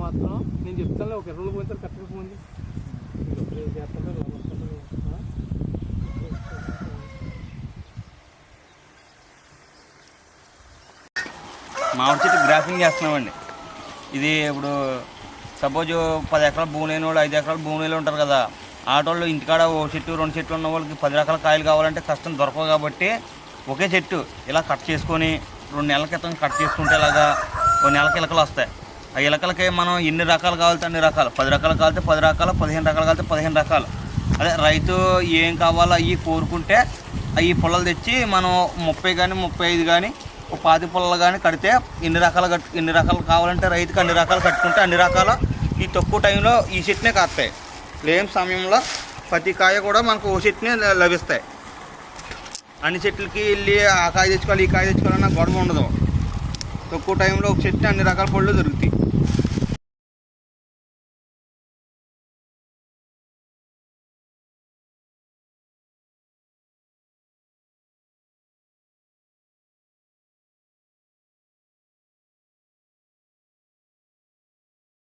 మాత్రం నేను చెప్తాను ఒక 2 రోజులు పోయిన తర్వాత కరెక్ట్గా పోయింది మామిడి చెట్టు గ్రాఫింగ్ చేస్తున్నామండి. ఇది ఇప్పుడు సపోజ్ 10 ఎకరాల భూమి లేని వాళ్ళు 5 ఎకరాల భూమి లేని ఉంటారు కదా, ఆటోళ్ళు ఇంటికాడ ఓ చెట్టు 2 చెట్లు ఉన్న వాళ్ళకి 10 రకాల కాయలు కావాలంటే కష్టం దొరకవు. కాబట్టి ఒకే చెట్టు ఇలా కట్ చేసుకొని 2 నెలల క్రితం కట్ చేసుకుంటే ఇలాగా 2 నెలకి ఇలకలు వస్తాయి. ఆ ఇలకలకి మనం ఎన్ని రకాలు కావాలితే అన్ని రకాలు, 10 రకాలు కావాలితే 10 రకాలు, 15 రకాలు కావాలితే 15 రకాలు. అదే రైతు ఏం కావాలో అవి కోరుకుంటే అవి పుల్లలు తెచ్చి మనం 30 కానీ 35 కానీ 10 పుల్లలు కానీ కడితే ఎన్ని రకాలు కావాలంటే రైతుకి అన్ని రకాలు కట్టుకుంటే అన్ని రకాల ఈ తక్కువ టైంలో ఈ చెట్టునే కాస్తాయి. లేని సమయంలో ప్రతి కాయ కూడా మనకు ఓ చెట్టునే లభిస్తాయి. అన్ని చెట్లకి వెళ్ళి ఆ కాయ తెచ్చుకోవాలి ఈ కాయ తెచ్చుకోవాలన్న గొడవ ఉండదు. తక్కువ టైంలో ఒక చెట్టు అన్ని రకాల పళ్ళు దొరుకుతాయి.